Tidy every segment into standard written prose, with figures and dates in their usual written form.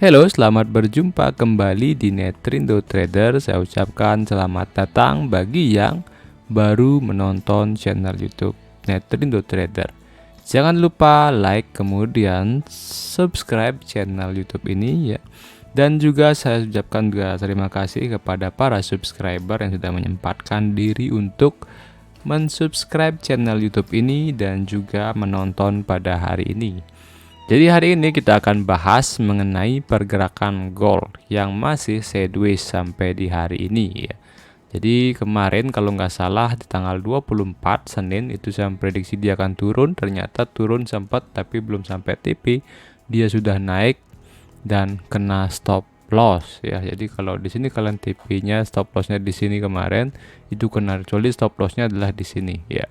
Halo, selamat berjumpa kembali di Netrindo Trader. Saya ucapkan selamat datang bagi yang baru menonton channel YouTube Netrindo Trader. Jangan lupa like, kemudian subscribe channel YouTube ini ya. Dan juga saya ucapkan juga terima kasih kepada para subscriber yang sudah menyempatkan diri untuk mensubscribe channel YouTube ini dan juga menonton pada hari ini. Jadi hari ini kita akan bahas mengenai pergerakan gold yang masih sideways sampai di hari ini ya. Jadi kemarin kalau nggak salah di tanggal 24 Senin itu saya prediksi dia akan turun, ternyata turun sempat tapi belum sampai TP, dia sudah naik dan kena stop loss ya. Jadi kalau di sini kalian TP-nya stop loss-nya di sini kemarin itu kena, kecuali stop loss-nya adalah di sini ya.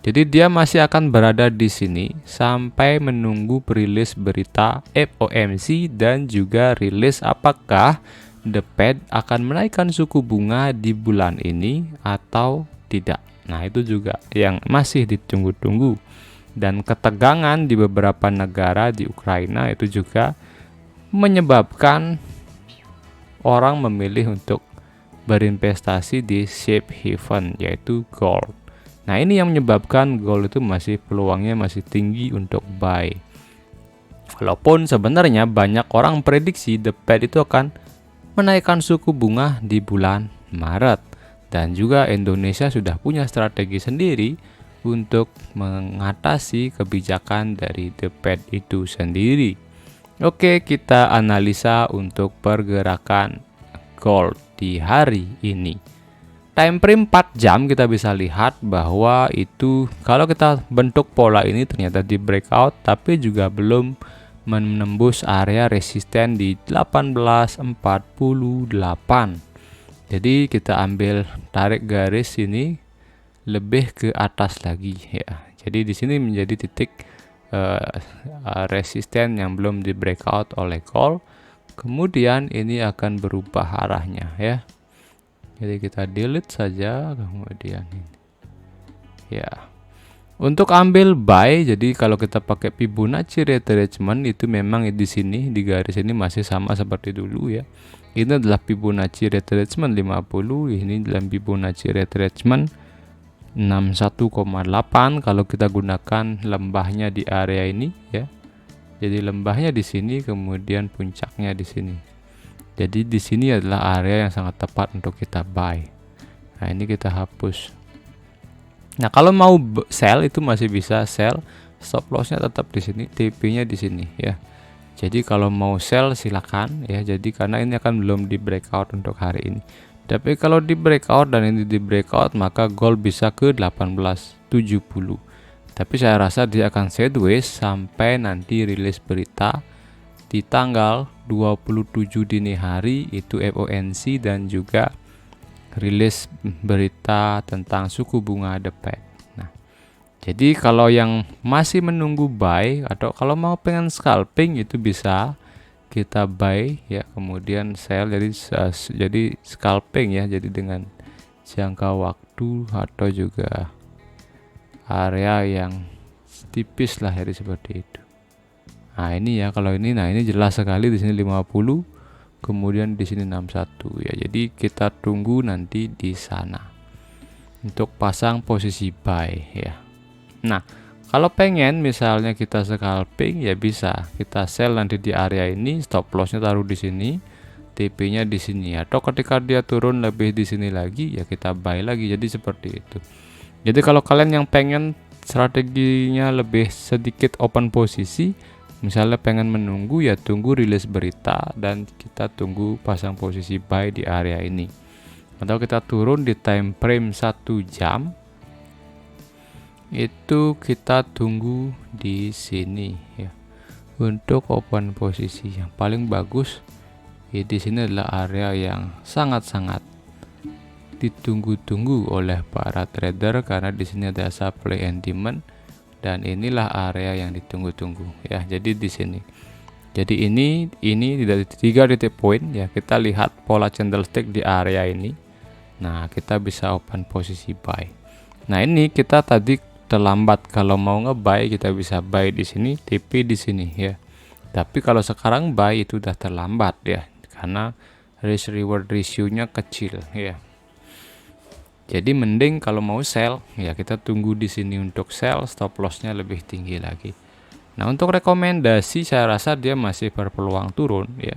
Jadi dia masih akan berada di sini sampai menunggu rilis berita FOMC dan juga rilis apakah The Fed akan menaikkan suku bunga di bulan ini atau tidak. Nah, itu juga yang masih ditunggu-tunggu. Dan ketegangan di beberapa negara di Ukraina itu juga menyebabkan orang memilih untuk berinvestasi di safe haven yaitu gold. Nah, ini yang menyebabkan gold itu masih peluangnya masih tinggi untuk buy. Walaupun sebenarnya banyak orang prediksi The Fed itu akan menaikkan suku bunga di bulan Maret. Dan juga Indonesia sudah punya strategi sendiri untuk mengatasi kebijakan dari The Fed itu sendiri. Oke, kita analisa untuk pergerakan gold di hari ini. Time frame 4 jam kita bisa lihat bahwa itu kalau kita bentuk pola ini ternyata di breakout tapi juga belum menembus area resisten di 1848. Jadi kita ambil tarik garis ini lebih ke atas lagi ya. Jadi di sini menjadi titik resisten yang belum di breakout oleh call. Kemudian ini akan berubah arahnya ya. Jadi kita delete saja kemudian ini. Ya. Untuk ambil buy, jadi kalau kita pakai Fibonacci retracement itu memang di sini di garis ini masih sama seperti dulu ya. Ini adalah Fibonacci retracement 50, ini dalam Fibonacci retracement 61,8 kalau kita gunakan lembahnya di area ini ya. Jadi lembahnya di sini kemudian puncaknya di sini. Jadi di sini adalah area yang sangat tepat untuk kita buy. Nah, ini kita hapus. Nah, kalau mau sell itu masih bisa sell, stop loss-nya tetap di sini, TP-nya di sini ya. Jadi kalau mau sell silakan ya. Jadi karena ini akan belum di breakout untuk hari ini. Tapi kalau di breakout dan ini di breakout maka gold bisa ke 1870. Tapi saya rasa dia akan sideways sampai nanti rilis berita di tanggal 27 dini hari itu FOMC dan juga rilis berita tentang suku bunga The Fed. Nah, jadi kalau yang masih menunggu buy atau kalau mau pengen scalping itu bisa kita buy ya, kemudian sell jadi scalping ya, jadi dengan jangka waktu atau juga area yang tipis lah jadi seperti itu. Nah, ini ya kalau ini, nah ini jelas sekali di sini 50, kemudian di sini 61 ya. Jadi kita tunggu nanti di sana untuk pasang posisi buy ya. Nah, kalau pengen misalnya kita scalping ya bisa kita sell nanti di area ini, stop lossnya taruh di sini, TP-nya di sini. Atau ketika dia turun lebih di sini lagi ya kita buy lagi. Jadi seperti itu. Jadi kalau kalian yang pengen strateginya lebih sedikit open posisi, misalnya pengen menunggu ya tunggu rilis berita dan kita tunggu pasang posisi buy di area ini. Atau kita turun di time frame 1 jam. Itu kita tunggu di sini ya. Untuk open posisi yang paling bagus ya di sini adalah area yang sangat-sangat ditunggu-tunggu oleh para trader karena di sini ada supply and demand. Dan inilah area yang ditunggu-tunggu ya. Jadi di sini. Jadi ini tidak 3 titik poin ya. Kita lihat pola candlestick di area ini. Nah, kita bisa open posisi buy. Nah, ini kita tadi terlambat kalau mau nge-buy kita bisa buy di sini, TP di sini ya. Tapi kalau sekarang buy itu udah terlambat ya, karena risk reward ratio-nya kecil ya. Jadi mending kalau mau sell ya kita tunggu di sini untuk sell, stop loss-nya lebih tinggi lagi. Nah, untuk rekomendasi saya rasa dia masih berpeluang turun ya.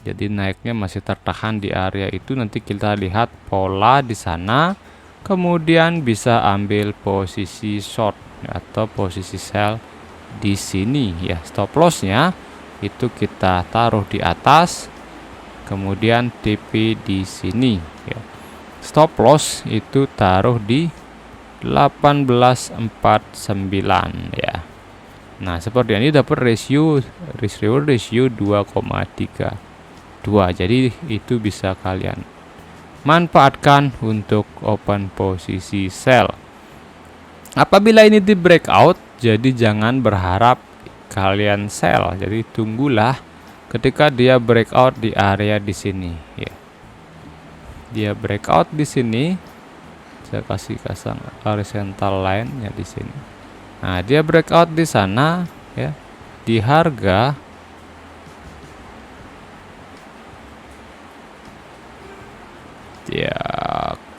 Jadi naiknya masih tertahan di area itu, nanti kita lihat pola di sana, kemudian bisa ambil posisi short atau posisi sell di sini ya. Stop loss-nya itu kita taruh di atas, kemudian TP di sini ya. Stop loss itu taruh di 1849 ya. Nah, seperti ini dapat ratio risk reward ratio 2,32. Jadi itu bisa kalian manfaatkan untuk open posisi sell. Apabila ini di breakout, jadi jangan berharap kalian sell. Jadi tunggulah ketika dia breakout di area di sini ya. Dia breakout di sini, saya kasih horizontal line ya di sini. Nah, dia breakout di sana ya, di harga ya,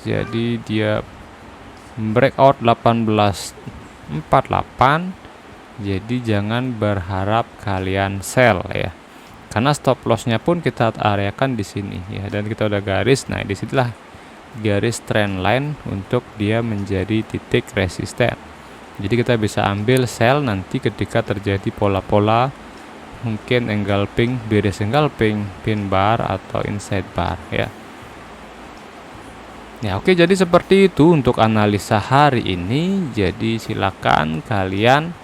jadi dia breakout 1848. Jadi jangan berharap kalian sell ya, karena stop loss-nya pun kita areakan di sini ya, dan kita udah garis. Nah, disitulah garis trend line untuk dia menjadi titik resisten. Jadi kita bisa ambil sell nanti ketika terjadi pola-pola, mungkin engulfing, bearish engulfing, pin bar atau inside bar ya. Ya oke, jadi seperti itu untuk analisa hari ini. Jadi silakan kalian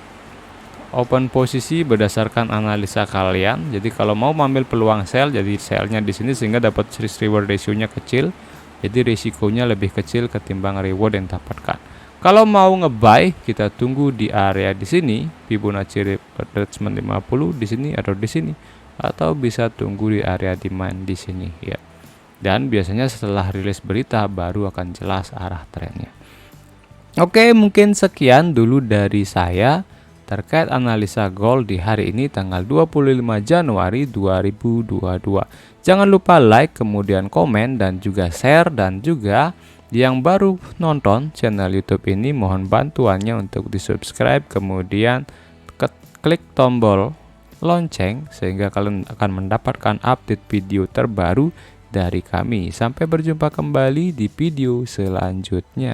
open posisi berdasarkan analisa kalian. Jadi kalau mau mengambil peluang sell, jadi sellnya di sini sehingga dapat risk reward ratio-nya kecil. Jadi risikonya lebih kecil ketimbang reward yang dapatkan. Kalau mau nge-buy, kita tunggu di area di sini, Fibonacci retracement 50 di sini atau di sini, atau bisa tunggu di area demand di sini ya. Dan biasanya setelah rilis berita baru akan jelas arah trennya. Oke, mungkin sekian dulu dari saya terkait analisa gold di hari ini tanggal 25 Januari 2022. Jangan lupa like, kemudian komen, dan juga share. Dan juga yang baru nonton channel YouTube ini, mohon bantuannya untuk di subscribe, kemudian klik tombol lonceng sehingga kalian akan mendapatkan update video terbaru dari kami. Sampai berjumpa kembali di video selanjutnya.